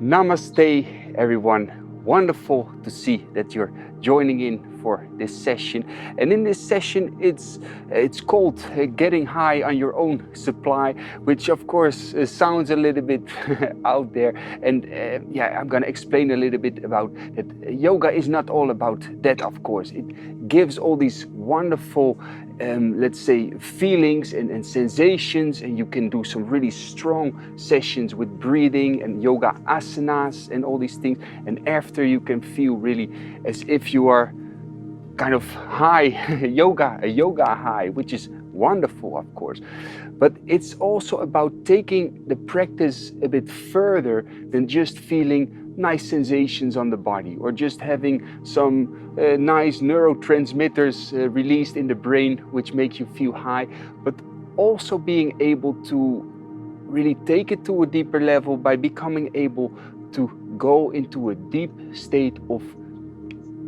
Namaste, everyone. Wonderful to see that you're joining in for this session. And in this session, it's called Getting High on Your Own Supply, which of course sounds a little bit out there. And yeah, I'm going to explain a little bit about that. Yoga is not all about that, of course. It gives all these wonderful let's say feelings and sensations, and you can do some really strong sessions with breathing and yoga asanas and all these things, and after you can feel really as if you are kind of high, a yoga high, which is wonderful, of course. But it's also about taking the practice a bit further than just feeling nice sensations on the body or just having some nice neurotransmitters released in the brain which make you feel high, but also being able to really take it to a deeper level by becoming able to go into a deep state of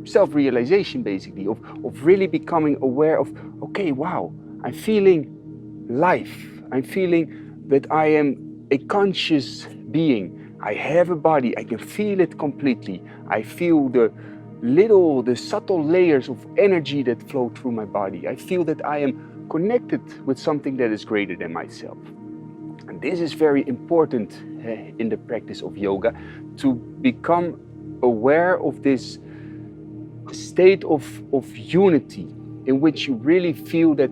self-realization, basically, of really becoming aware of, okay, wow, I'm feeling life. I'm feeling that I am a conscious being. I have a body, I can feel it completely. I feel the subtle layers of energy that flow through my body. I feel that I am connected with something that is greater than myself. And this is very important in the practice of yoga, to become aware of this state of unity in which you really feel that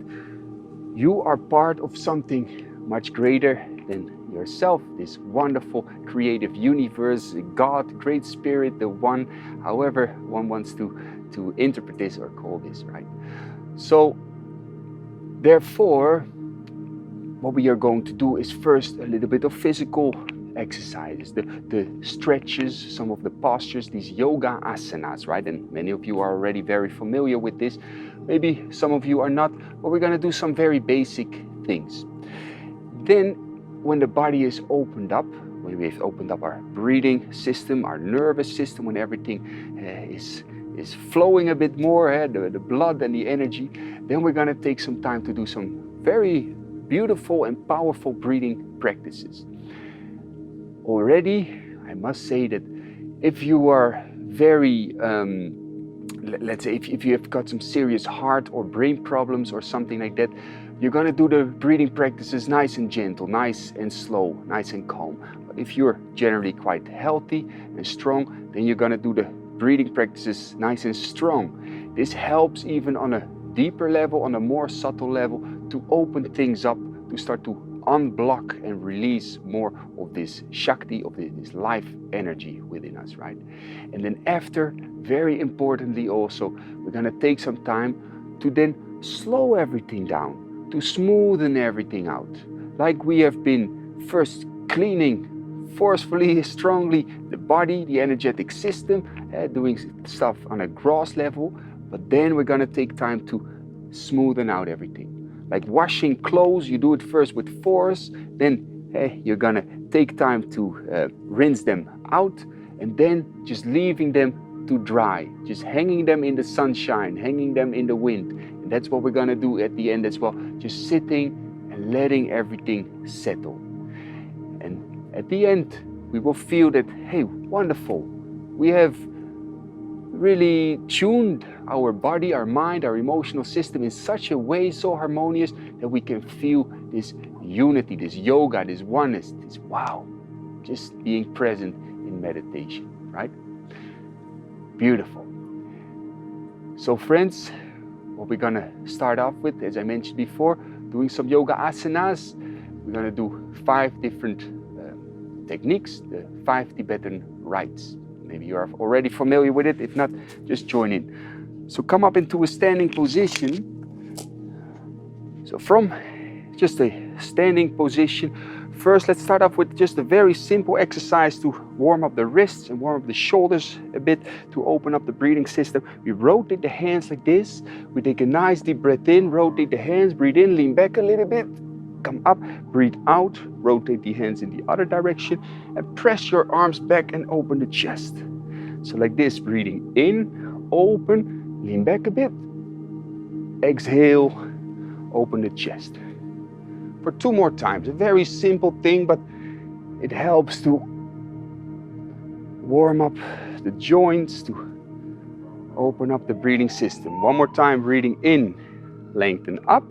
you are part of something much greater than yourself, this wonderful creative universe, God, great spirit, the one, however one wants to interpret this or call this, right? So therefore, what we are going to do is first a little bit of physical exercises, the stretches, some of the postures, these yoga asanas, right? And many of you are already very familiar with this. Maybe some of you are not, but we're going to do some very basic things. Then, when the body is opened up, when we've opened up our breathing system, our nervous system, when everything is flowing a bit more, the blood and the energy, then we're going to take some time to do some very beautiful and powerful breathing practices. Already, I must say that if you are very, let's say if you have got some serious heart or brain problems or something like that, you're going to do the breathing practices nice and gentle, nice and slow, nice and calm. But if you're generally quite healthy and strong, then you're going to do the breathing practices nice and strong. This helps even on a deeper level, on a more subtle level, to open things up, to start to unblock and release more of this Shakti, of this life energy within us, right? And then after, very importantly also, we're going to take some time to then slow everything down, to smoothen everything out. Like we have been first cleaning forcefully, strongly the body, the energetic system, doing stuff on a gross level, but then we're going to take time to smoothen out everything. Like washing clothes, you do it first with force, then you're going to take time to rinse them out, and then just leaving them to dry, just hanging them in the sunshine, hanging them in the wind. And that's what we're going to do at the end as well, just sitting and letting everything settle. And at the end, we will feel that, hey, wonderful, we have really tuned our body, our mind, our emotional system in such a way, so harmonious, that we can feel this unity, this yoga, this oneness, this wow, just being present in meditation, right? Beautiful. So friends, what we're gonna start off with, as I mentioned before, doing some yoga asanas. We're gonna do 5 different techniques, the 5 Tibetan Rites. Maybe you are already familiar with it. If not, just join in. So come up into a standing position. So from just a standing position, first let's start off with just a very simple exercise to warm up the wrists and warm up the shoulders a bit, to open up the breathing system. We rotate the hands like this. We take a nice deep breath in, rotate the hands, breathe in, lean back a little bit, come up, breathe out, rotate the hands in the other direction, and press your arms back and open the chest. So like this, breathing in, open, lean back a bit, exhale, open the chest. For 2 more times, a very simple thing, but it helps to warm up the joints, to open up the breathing system. One more time, breathing in, lengthen up,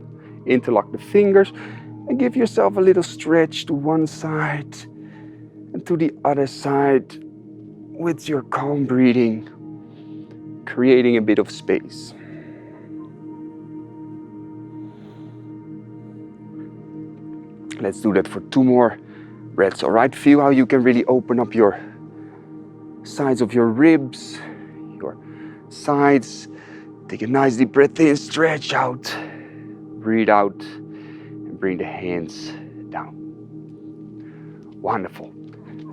interlock the fingers, and give yourself a little stretch to one side and to the other side with your calm breathing, creating a bit of space. Let's do that for 2 more breaths, all right? Feel how you can really open up your sides of your ribs, your sides. Take a nice deep breath in, stretch out, breathe out, and bring the hands down. Wonderful.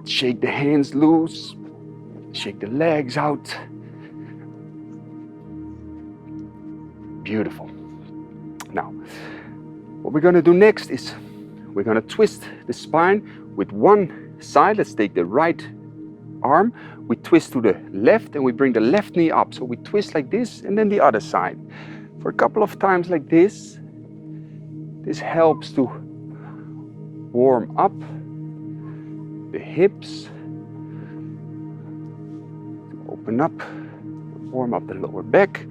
Shake the hands loose, shake the legs out. Beautiful. Now, what we're gonna do next is we're gonna twist the spine with one side. Let's take the right arm, we twist to the left and we bring the left knee up. So we twist like this and then the other side. For a couple of times like this. This helps to warm up the hips, to open up, warm up the lower back.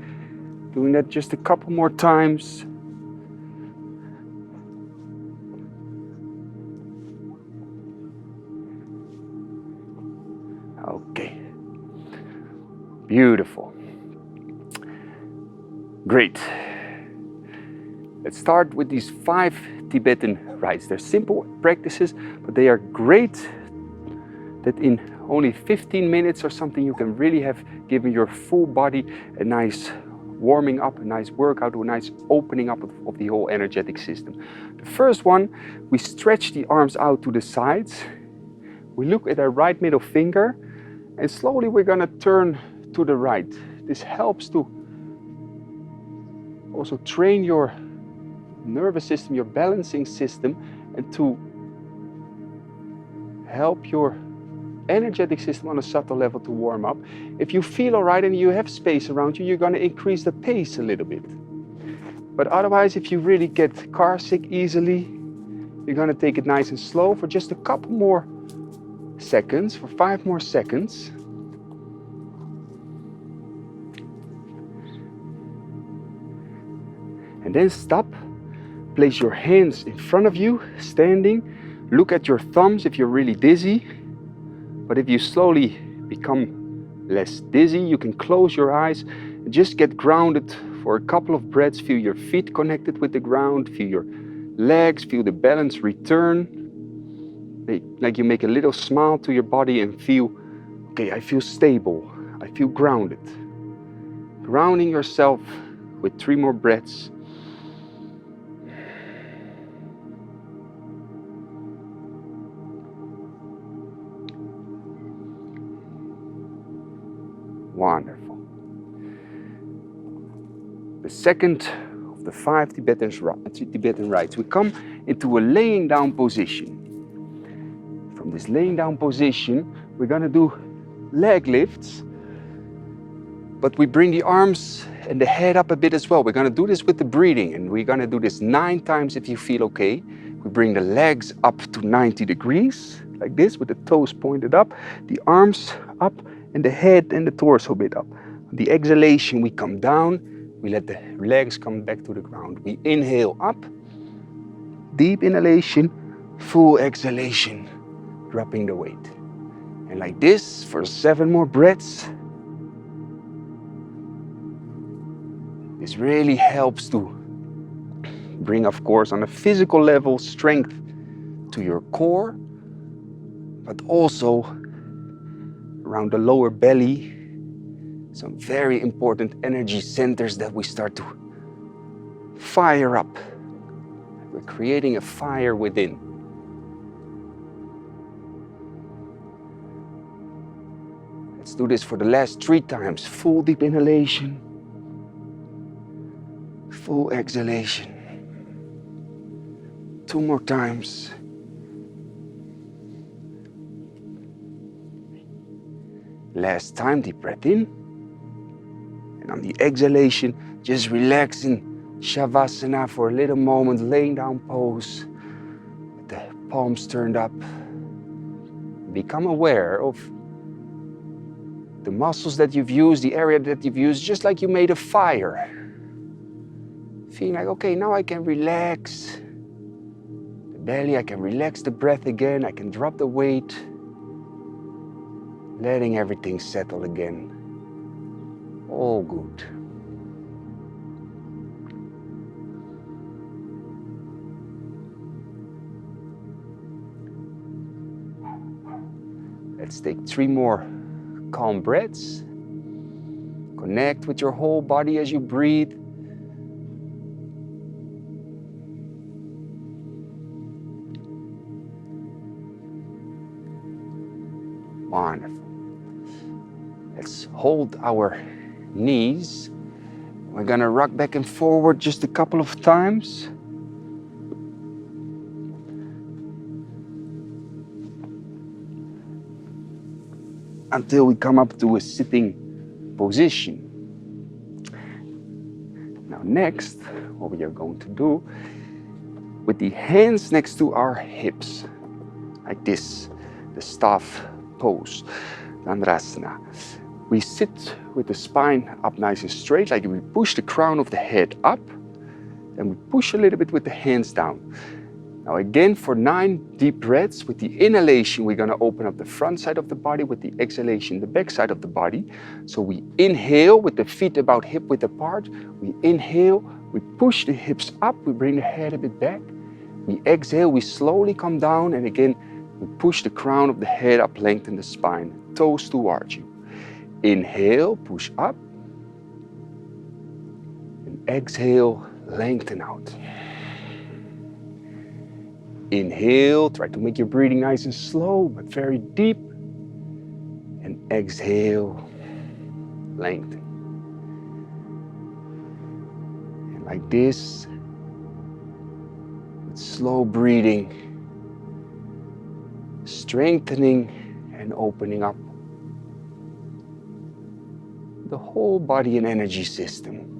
Doing that just a couple more times. Okay, beautiful, great. Let's start with these 5 Tibetan rites. They're simple practices, but they are great that in only 15 minutes or something you can really have given your full body a nice warming up, a nice workout, a nice opening up of the whole energetic system. The first one, we stretch the arms out to the sides. We look at our right middle finger. And slowly we're going to turn to the right. This helps to also train your nervous system, your balancing system, and to help your energetic system on a subtle level to warm up. If you feel all right and you have space around you, you're going to increase the pace a little bit. But otherwise, if you really get car sick easily, you're going to take it nice and slow for just a couple more seconds, for 5 more seconds. And then stop. Place your hands in front of you, standing. Look at your thumbs if you're really dizzy. But if you slowly become less dizzy, you can close your eyes and just get grounded for a couple of breaths. Feel your feet connected with the ground. Feel your legs, feel the balance return. Like you make a little smile to your body and feel, okay, I feel stable, I feel grounded. Grounding yourself with 3 more breaths. Wonderful. The second of the 5 Tibetan rites, we come into a laying down position. From this laying down position, we're going to do leg lifts, but we bring the arms and the head up a bit as well. We're going to do this with the breathing, and we're going to do this 9 times if you feel okay. We bring the legs up to 90 degrees, like this, with the toes pointed up, the arms up, and the head and the torso a bit up. On the exhalation, we come down, we let the legs come back to the ground. We inhale up, deep inhalation, full exhalation, dropping the weight. And like this for 7 more breaths. This really helps to bring, of course, on a physical level, strength to your core, but also around the lower belly, some very important energy centers that we start to fire up. We're creating a fire within. Let's do this for the last 3 times. Full deep inhalation, full exhalation. 2 more times. Last time, deep breath in. And on the exhalation, just relax in Shavasana for a little moment, laying down pose, with the palms turned up. Become aware of the muscles that you've used, the area that you've used, just like you made a fire. Feeling like, okay, now I can relax the belly, I can relax the breath again, I can drop the weight, letting everything settle again. All good. Let's take 3 more calm breaths. Connect with your whole body as you breathe. Wonderful. Let's hold our knees. We're gonna rock back and forward just a couple of times. Until we come up to a sitting position. Now next, what we are going to do, with the hands next to our hips, like this, the staff pose, Dandrasana. We sit with the spine up nice and straight, like we push the crown of the head up, and we push a little bit with the hands down. Now again, for 9 deep breaths, with the inhalation, we're gonna open up the front side of the body, with the exhalation, the back side of the body. So we inhale with the feet about hip width apart. We inhale, we push the hips up, we bring the head a bit back. We exhale, we slowly come down, and again, we push the crown of the head up, lengthen the spine, toes towards you. Inhale, push up. And exhale, lengthen out. Inhale, try to make your breathing nice and slow, but very deep. And exhale, lengthen. And like this, with slow breathing, strengthening and opening up the whole body and energy system.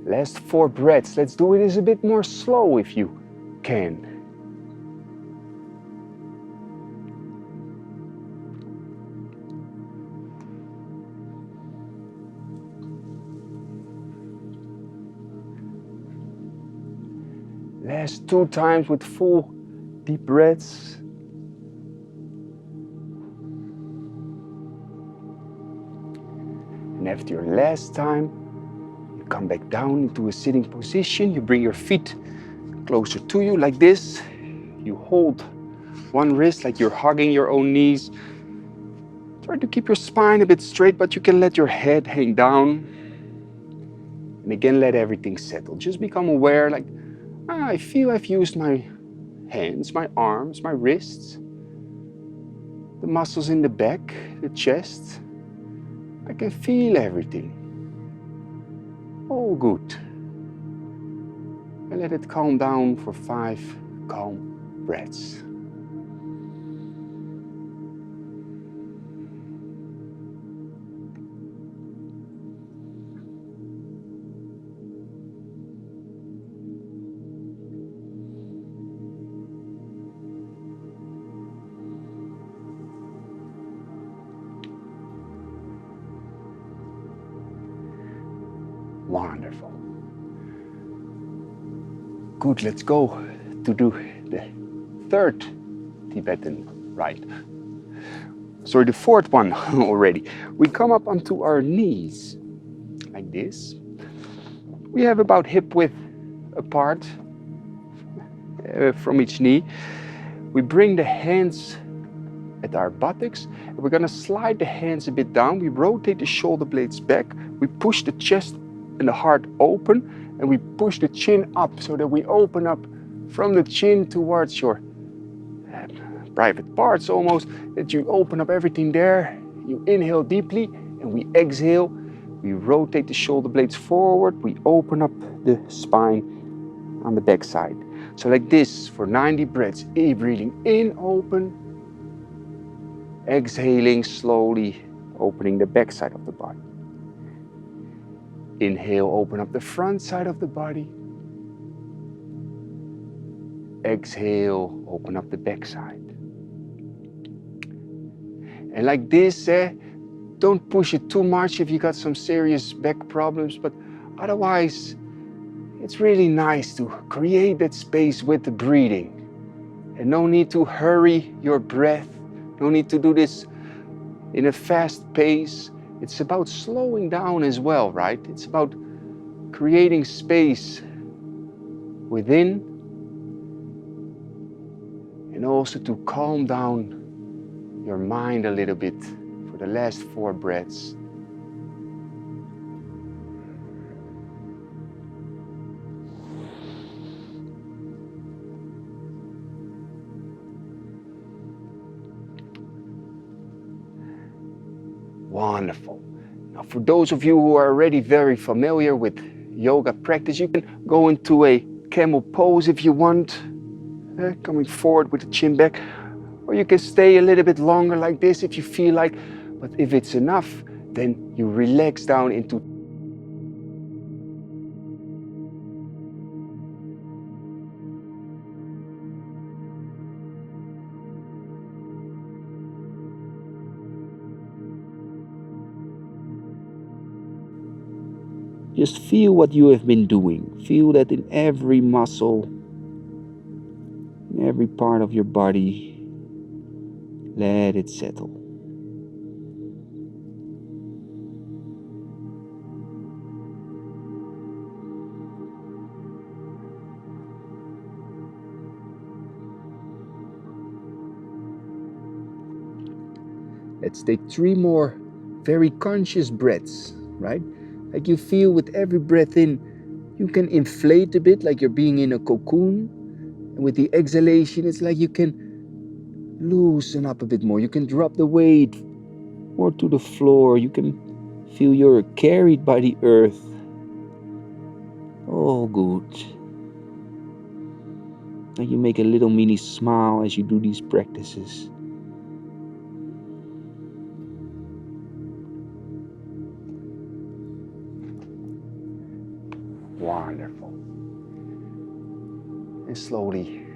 Last 4 breaths. Let's do it a bit more slow if you can. Last 2 times with full deep breaths. And after your last time, you come back down into a sitting position. You bring your feet closer to you like this. You hold one wrist like you're hugging your own knees. Try to keep your spine a bit straight, but you can let your head hang down. And again, let everything settle. Just become aware, like, I feel I've used my hands, my arms, my wrists, the muscles in the back, the chest. I can feel everything. All good. And let it calm down for 5 calm breaths. Wonderful. Good, let's go to do the 3rd Tibetan rite. Sorry, the 4th one already. We come up onto our knees, like this. We have about hip width apart from each knee. We bring the hands at our buttocks, and we're gonna slide the hands a bit down. We rotate the shoulder blades back. We push the chest and the heart open, and we push the chin up so that we open up from the chin towards your private parts almost, that you open up everything there. You inhale deeply, and we exhale. We rotate the shoulder blades forward. We open up the spine on the back side. So like this for 90 breaths. Breathing in, open. Exhaling slowly, opening the back side of the body. Inhale, open up the front side of the body. Exhale, open up the backside. And like this, don't push it too much if you got some serious back problems, but otherwise, it's really nice to create that space with the breathing. And no need to hurry your breath. No need to do this in a fast pace. It's about slowing down as well, right? It's about creating space within and also to calm down your mind a little bit for the last 4 breaths. Wonderful. Now, for those of you who are already very familiar with yoga practice, you can go into a camel pose if you want, coming forward with the chin back, or you can stay a little bit longer like this if you feel like, but if it's enough, then you relax down into just feel what you have been doing. Feel that in every muscle, in every part of your body. Let it settle. Let's take 3 more very conscious breaths, right? Like you feel with every breath in, you can inflate a bit like you're being in a cocoon. And with the exhalation, it's like you can loosen up a bit more. You can drop the weight more to the floor. You can feel you're carried by the earth. Oh, good. Like you make a little mini smile as you do these practices. Wonderful. And slowly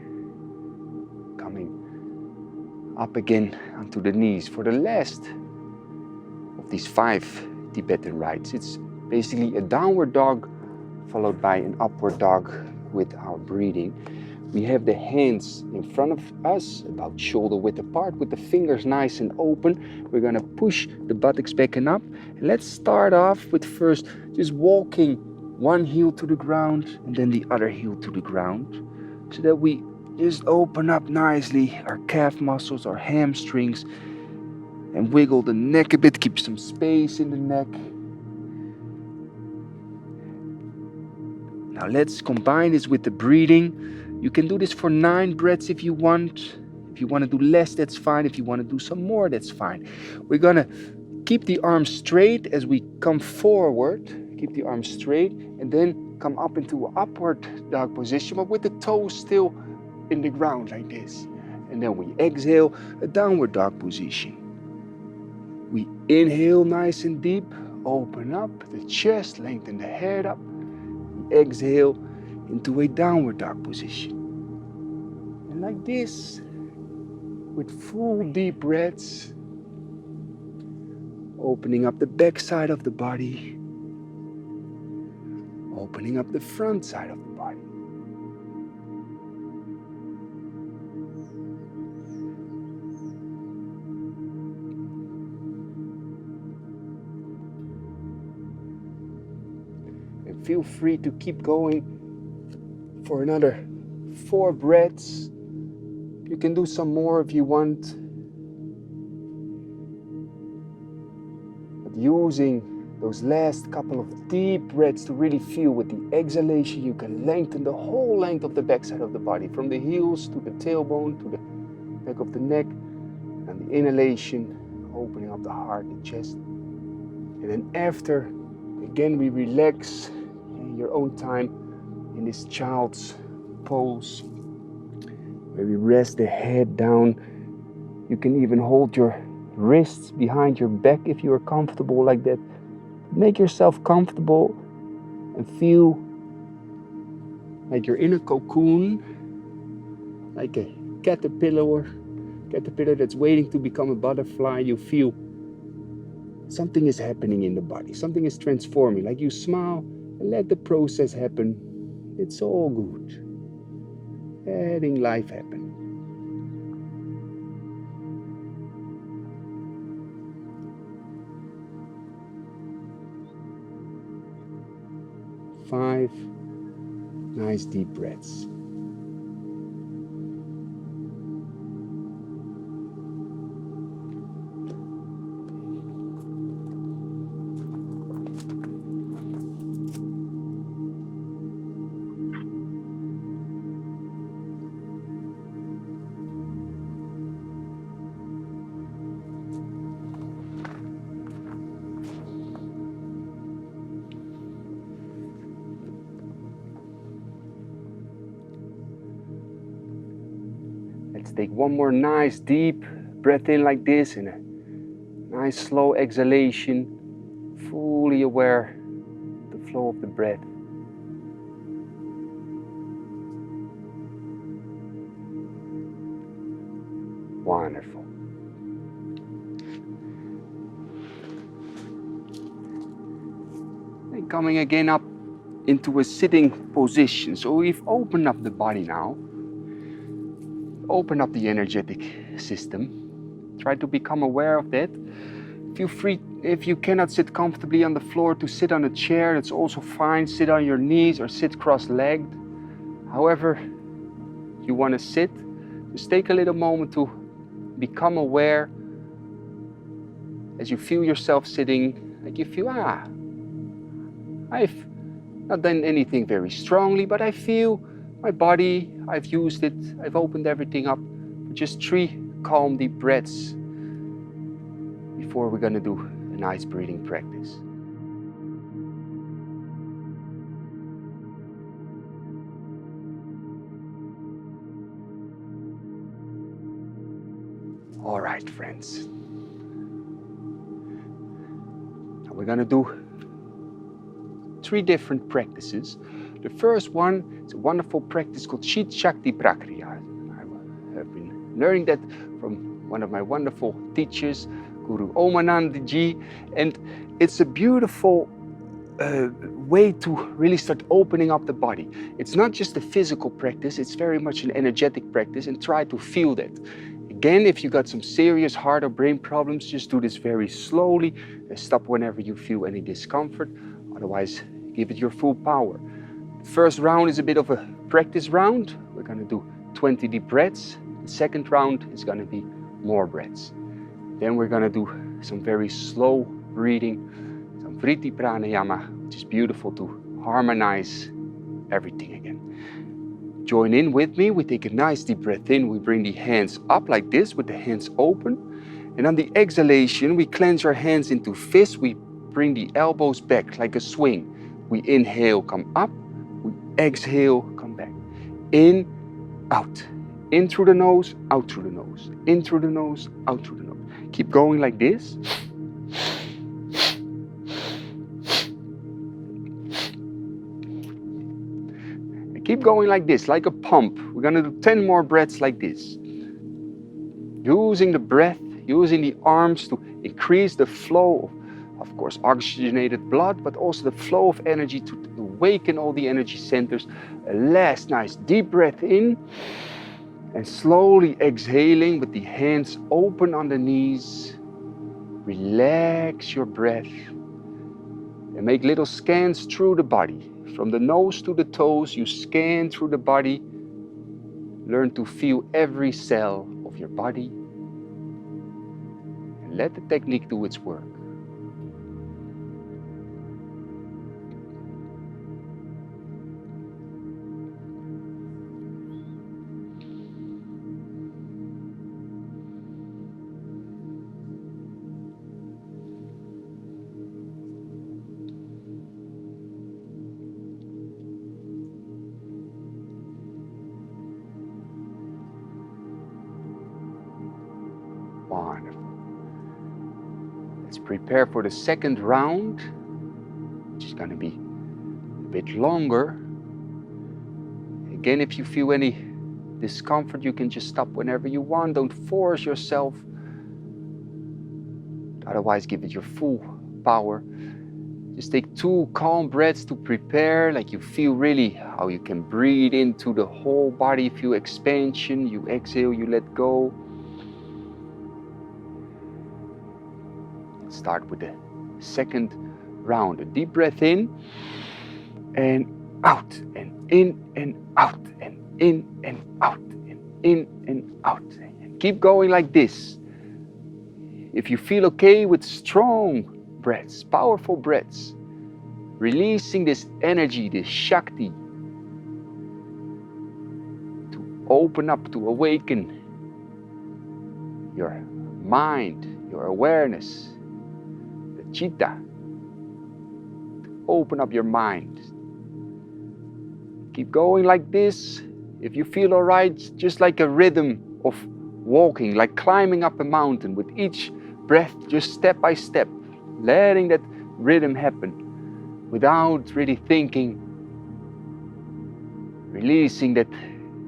coming up again onto the knees for the last of these 5 Tibetan rites. It's basically a downward dog followed by an upward dog with our breathing. We have the hands in front of us, about shoulder width apart, with the fingers nice and open. We're gonna push the buttocks back and up. And let's start off with first just walking one heel to the ground and then the other heel to the ground, so that we just open up nicely our calf muscles, our hamstrings, and wiggle the neck a bit, keep some space in the neck. Now let's combine this with the breathing. You can do this for 9 breaths if you want. If you want to do less, that's fine. If you want to do some more, that's fine. We're going to keep the arms straight as we come forward. Keep the arms straight and then come up into an upward dog position, but with the toes still in the ground like this. And then we exhale, a downward dog position. We inhale nice and deep, open up the chest, lengthen the head up. We exhale into a downward dog position. And like this, with full deep breaths, opening up the back side of the body, opening up the front side of the body. And feel free to keep going for another 4 breaths. You can do some more if you want. But using those last couple of deep breaths to really feel with the exhalation, you can lengthen the whole length of the backside of the body, from the heels to the tailbone to the back of the neck. And the inhalation, opening up the heart and chest. And then after, again, we relax in your own time in this child's pose, where we rest the head down. You can even hold your wrists behind your back if you are comfortable like that. Make yourself comfortable and feel like you're in a cocoon, like a caterpillar that's waiting to become a butterfly. You feel something is happening in the body, something is transforming. Like you smile and let the process happen. It's all good. Letting life happen. Five nice deep breaths. Let's take one more nice deep breath in like this and a nice slow exhalation, fully aware of the flow of the breath. Wonderful. And coming again up into a sitting position. So we've opened up the body now. Open up the energetic system. Try to become aware of that. Feel free, if you cannot sit comfortably on the floor, to sit on a chair. That's also fine. Sit on your knees or sit cross-legged. However you want to sit, just take a little moment to become aware as you feel yourself sitting, like you feel, I've not done anything very strongly, but I feel my body, I've used it, I've opened everything up. Just 3 calm deep breaths before we're going to do a nice breathing practice. All right, friends. Now we're going to do 3 different practices. The first one is a wonderful practice called Chitta Shakti Prakrya. I have been learning that from one of my wonderful teachers, Guru Omanand Ji, and it's a beautiful way to really start opening up the body. It's not just a physical practice, it's very much an energetic practice, and try to feel that. Again, if you got some serious heart or brain problems, just do this very slowly. Stop whenever you feel any discomfort. Otherwise, give it your full power. The first round is a bit of a practice round. We're going to do 20 deep breaths. The second round is going to be more breaths. Then we're going to do some very slow breathing, some Vritti Pranayama, which is beautiful to harmonize everything again. Join in with me. We take a nice deep breath in. We bring the hands up like this with the hands open. And on the exhalation, we clench our hands into fists. We bring the elbows back like a swing. We inhale, come up. We exhale, come back. In, out. In through the nose, out through the nose. In through the nose, out through the nose. Keep going like this. And keep going like this, like a pump. We're going to do 10 more breaths like this. Using the breath, using the arms to increase the flow of course, oxygenated blood, but also the flow of energy to awaken all the energy centers. A last nice deep breath in, and slowly exhaling with the hands open on the knees. Relax your breath and make little scans through the body. From the nose to the toes, you scan through the body. Learn to feel every cell of your body. And let the technique do its work. Wonderful. Let's prepare for the second round, which is going to be a bit longer. Again, if you feel any discomfort, you can just stop whenever you want. Don't force yourself. Otherwise, give it your full power. Just take 2 calm breaths to prepare, like you feel really how you can breathe into the whole body, feel expansion. You exhale, you let go. Start with the second round. A deep breath in and out, and in and out, and in and out, and in and out. And keep going like this. If you feel okay with strong breaths, powerful breaths, releasing this energy, this Shakti, to open up, to awaken your mind, your awareness, the Chitta, to open up your mind. Keep going like this. If you feel alright, just like a rhythm of walking, like climbing up a mountain, with each breath, just step by step, letting that rhythm happen without really thinking, releasing that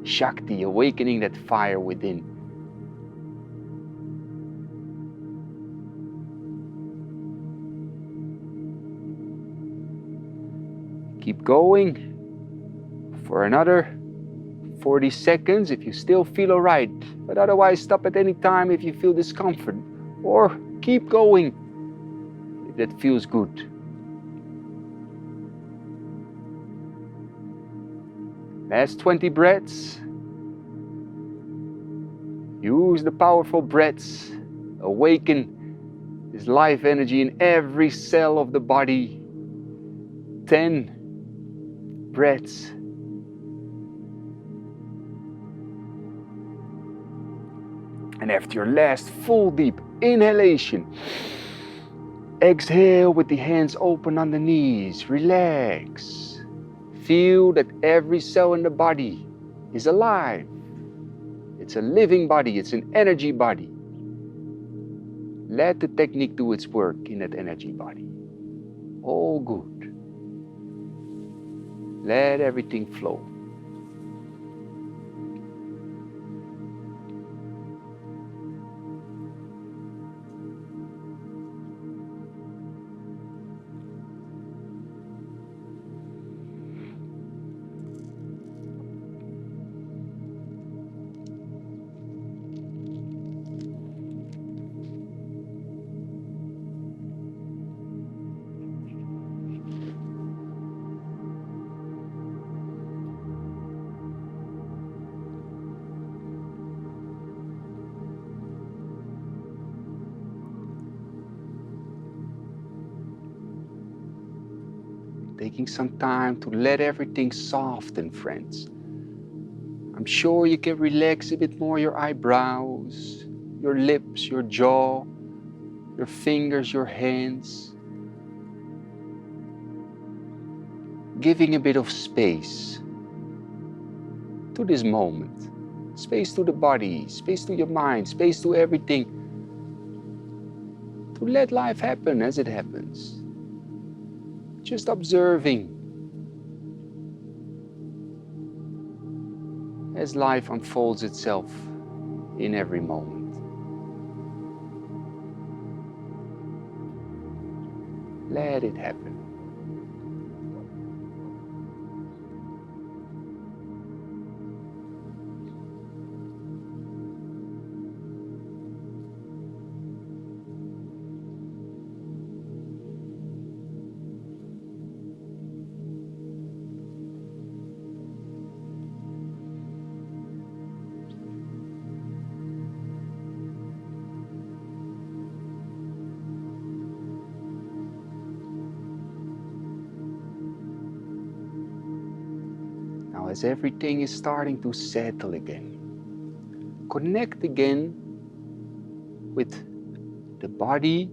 Shakti, awakening that fire within. Keep going for another 40 seconds if you still feel alright, but otherwise stop at any time if you feel discomfort, or keep going if that feels good. Last 20 breaths. Use the powerful breaths. Awaken this life energy in every cell of the body. 10 breaths. And after your last full deep inhalation, exhale with the hands open on the knees. Relax. Feel that every cell in the body is alive. It's a living body. It's an energy body. Let the technique do its work in that energy body. All good. Let everything flow. Taking some time to let everything soften, friends. I'm sure you can relax a bit more your eyebrows, your lips, your jaw, your fingers, your hands. Giving a bit of space to this moment. Space to the body, space to your mind, space to everything. To let life happen as it happens. Just observing as life unfolds itself in every moment. Let it happen. As everything is starting to settle again, connect again with the body.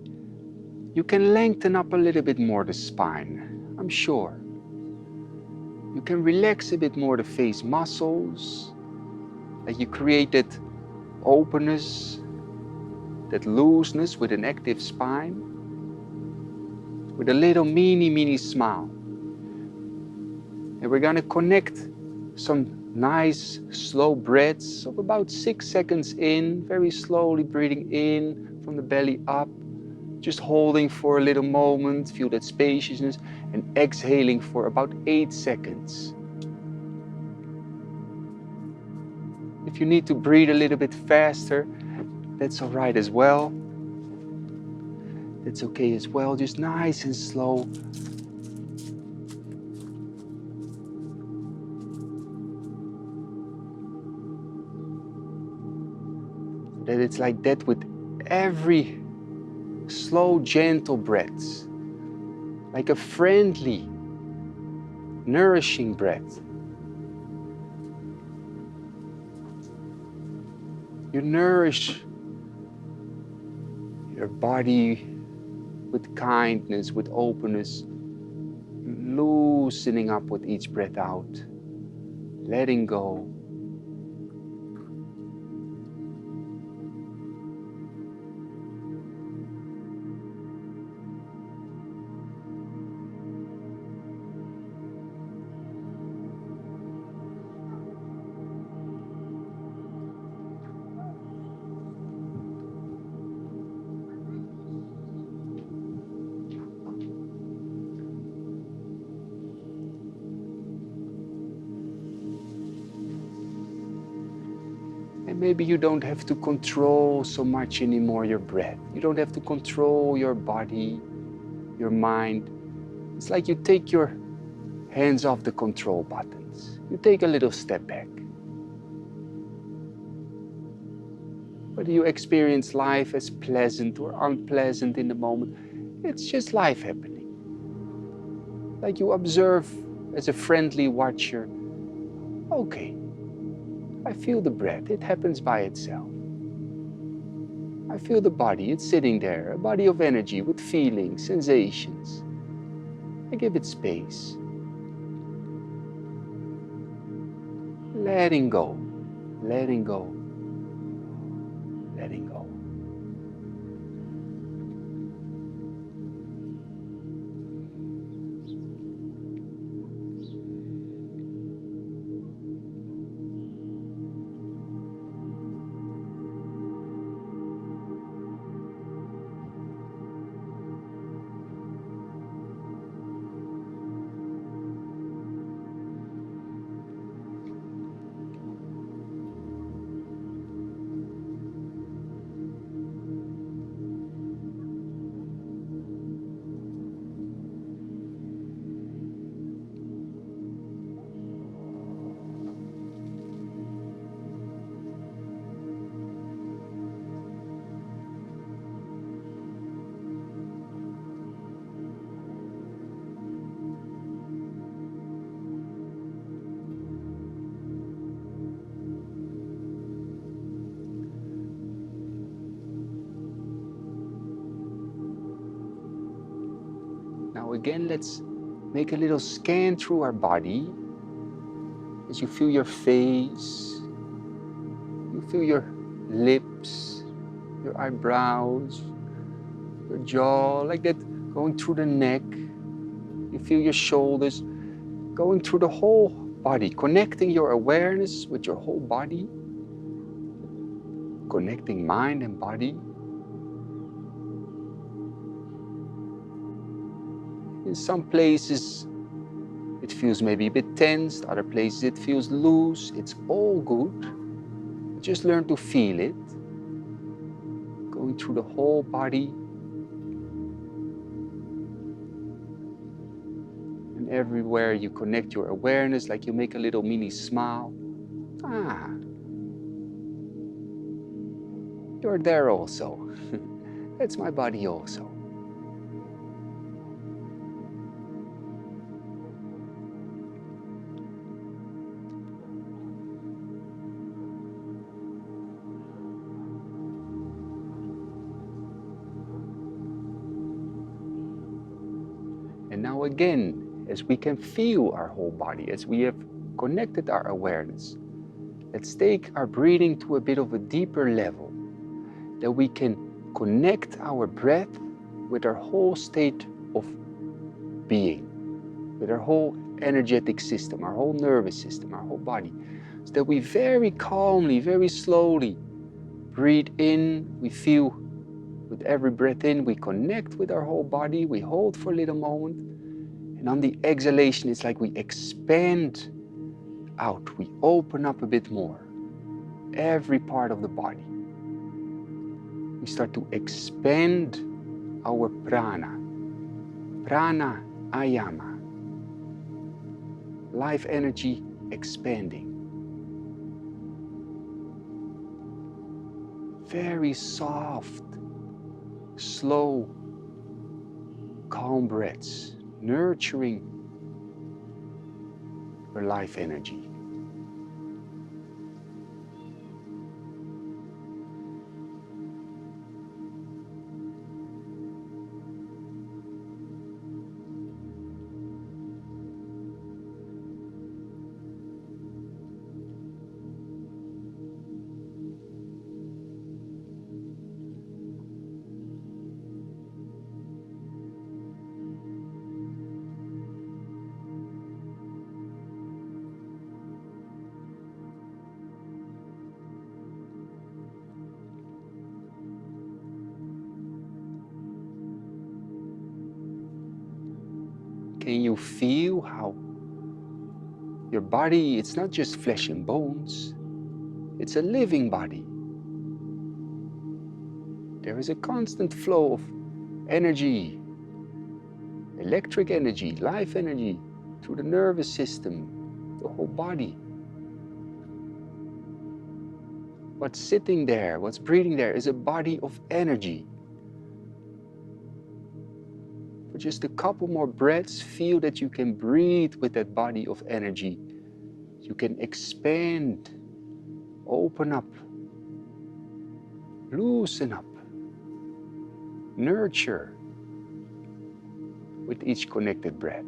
You can lengthen up a little bit more the spine, I'm sure. You can relax a bit more the face muscles, that you create that openness, that looseness with an active spine, with a little mini smile. And we're going to connect some Nice slow breaths of about 6 seconds in, very slowly breathing in from the belly up, just holding for a little moment, feel that spaciousness, and exhaling for about 8 seconds. If you need to breathe a little bit faster, that's all right as well. That's okay as well, just nice and slow. That it's like that with every slow, gentle breath, like a friendly, nourishing breath. You nourish your body with kindness, with openness, loosening up with each breath out, letting go. And maybe you don't have to control so much anymore your breath. You don't have to control your body, your mind. It's like you take your hands off the control buttons. You take a little step back. Whether you experience life as pleasant or unpleasant in the moment, it's just life happening. Like you observe as a friendly watcher. Okay, I feel the breath, it happens by itself. I feel the body, it's sitting there, a body of energy with feelings, sensations. I give it space. Letting go, letting go, letting go. Now again, let's make a little scan through our body. As you feel your face, you feel your lips, your eyebrows, your jaw, like that, going through the neck. You feel your shoulders, going through the whole body, connecting your awareness with your whole body, connecting mind and body. In some places, it feels maybe a bit tense, other places it feels loose. It's all good. Just learn to feel it, going through the whole body. And everywhere you connect your awareness, like you make a little mini smile. Ah, you're there also. That's my body also. And now again, as we can feel our whole body, as we have connected our awareness, let's take our breathing to a bit of a deeper level, that we can connect our breath with our whole state of being, with our whole energetic system, our whole nervous system, our whole body. so that we very calmly, very slowly breathe in. We feel with every breath in, we connect with our whole body, we hold for a little moment, and on the exhalation, it's like we expand out, we open up a bit more, every part of the body. We start to expand our prana, pranayama, life energy expanding. Very soft, slow, calm breaths, nurturing your life energy. Can you feel how your body, it's not just flesh and bones, it's a living body. There is a constant flow of energy, electric energy, life energy, through the nervous system, the whole body. What's sitting there, what's breathing there is a body of energy. For just a couple more breaths, feel that you can breathe with that body of energy. You can expand, open up, loosen up, nurture with each connected breath.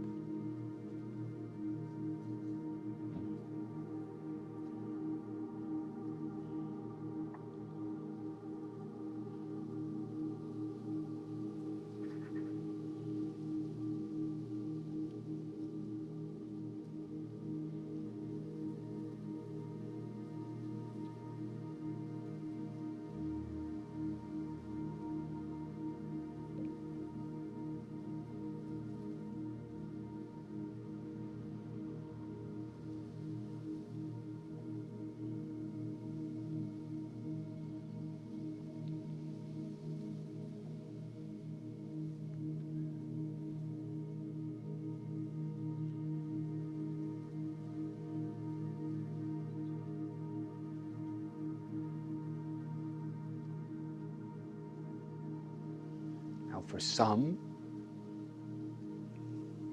Now for some,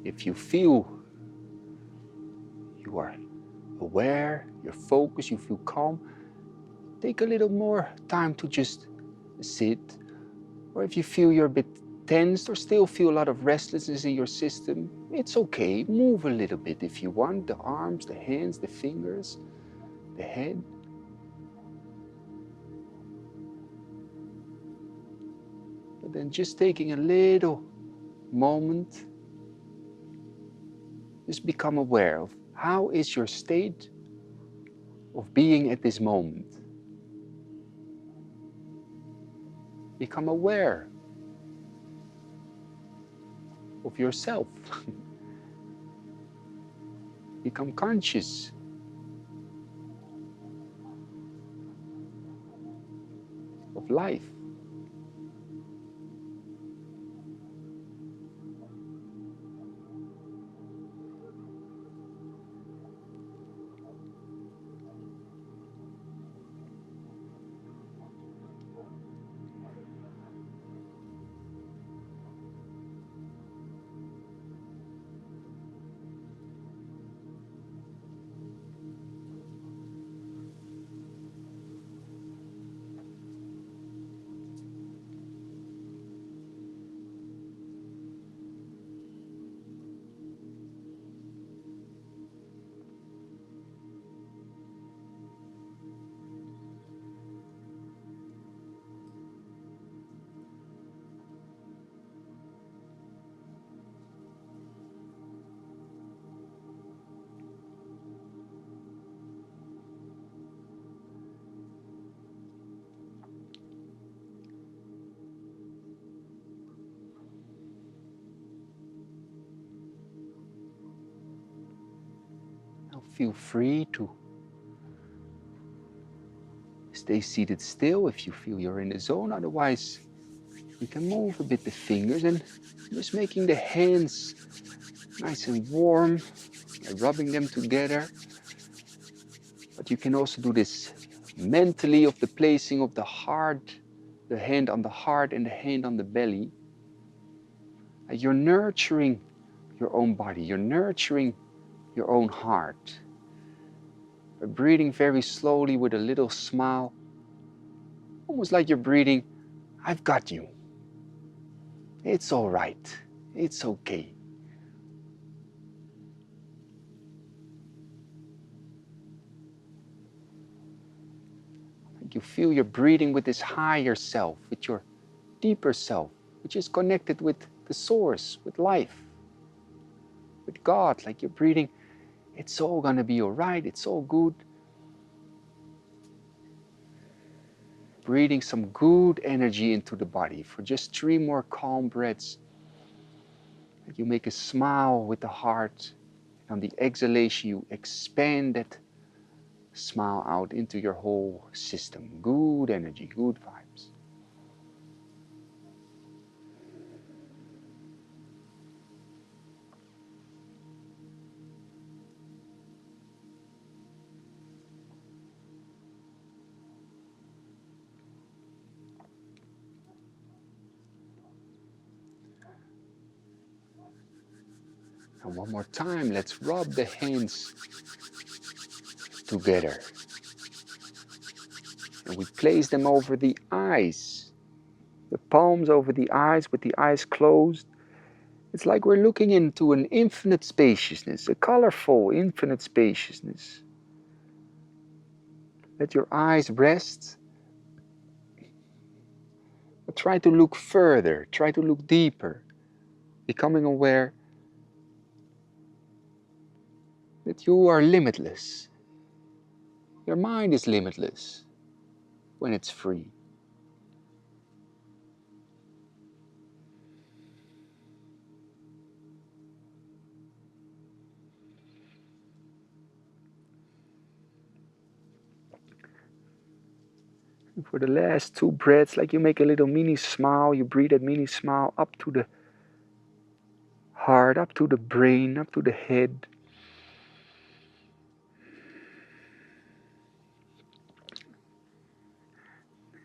if you feel you are aware, you're focused, you feel calm, take a little more time to just sit. Or if you feel you're a bit tensed or still feel a lot of restlessness in your system, it's okay. Move a little bit if you want, the arms, the hands, the fingers, the head. But then just taking a little moment, just become aware of how is your state of being at this moment. Become aware of yourself. Become conscious of life. Feel free to stay seated still if you feel you're in the zone. Otherwise, you can move a bit the fingers and just making the hands nice and warm, rubbing them together. But you can also do this mentally, of the placing of the heart, the hand on the heart and the hand on the belly. You're nurturing your own body, you're nurturing your own heart. You're breathing very slowly with a little smile, almost like you're breathing, I've got you. It's all right. It's okay. Like you feel you're breathing with this higher self, with your deeper self, which is connected with the source, with life, with God. Like you're breathing, it's all gonna be all right, it's all good. Breathing some good energy into the body for just 3 more calm breaths. You make a smile with the heart. On the exhalation, you expand that smile out into your whole system. Good energy, good vibes. And one more time, let's rub the hands together. And we place them over the eyes. The palms over the eyes with the eyes closed. It's like we're looking into an infinite spaciousness, a colorful infinite spaciousness. Let your eyes rest. But try to look further, try to look deeper, becoming aware that you are limitless. Your mind is limitless when it's free. And for the last 2 breaths, like you make a little mini smile, you breathe that mini smile up to the heart, up to the brain, up to the head.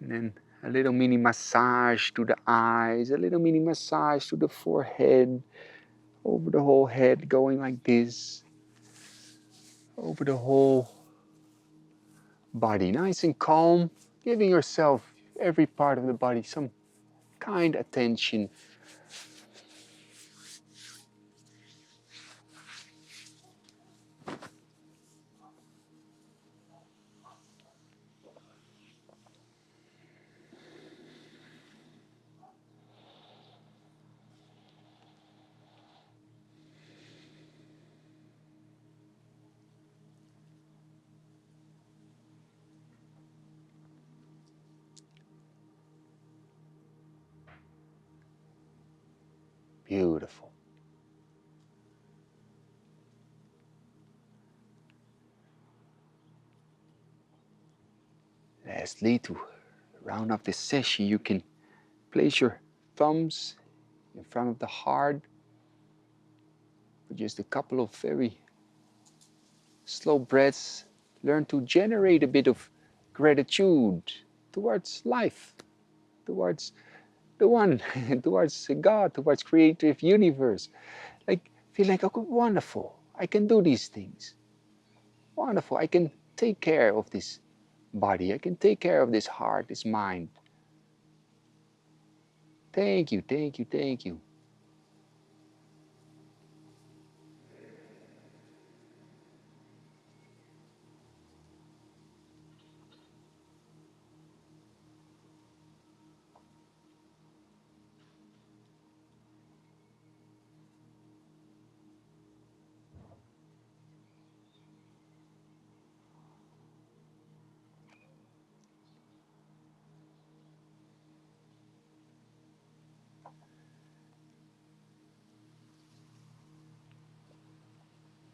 And then a little mini massage to the eyes, a little mini massage to the forehead, over the whole head, going like this, over the whole body, nice and calm, giving yourself, every part of the body, some kind attention. Beautiful. Lastly, to round up this session, you can place your thumbs in front of the heart for just a couple of very slow breaths. Learn to generate a bit of gratitude towards life, towards the one, towards God, towards creative universe. Like, feel like, oh, wonderful, I can do these things. Wonderful, I can take care of this body, I can take care of this heart, this mind. Thank you, thank you, thank you.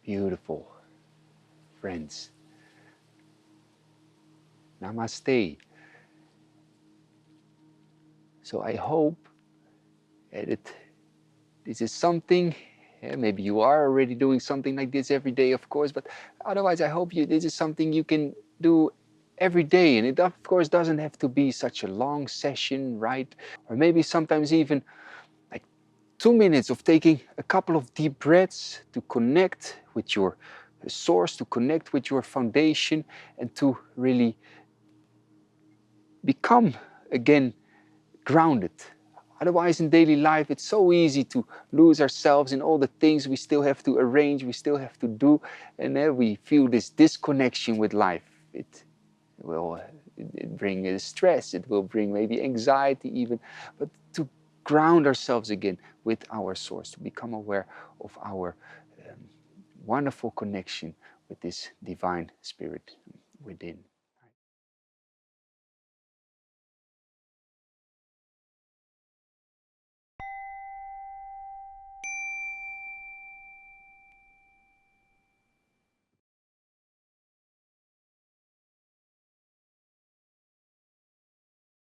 Beautiful. friends. Namaste. So I hope that this is something, maybe you are already doing something like this every day, of course, but otherwise I hope this is something you can do every day. And it of course doesn't have to be such a long session, right? Or maybe sometimes even like 2 minutes of taking a couple of deep breaths to connect with your source, to connect with your foundation, and to really become again grounded. Otherwise, in daily life, it's so easy to lose ourselves in all the things we still have to arrange, we still have to do, and then we feel this disconnection with life. It will bring stress, it will bring maybe anxiety even, but to ground ourselves again with our source, to become aware of our wonderful connection with this divine spirit within.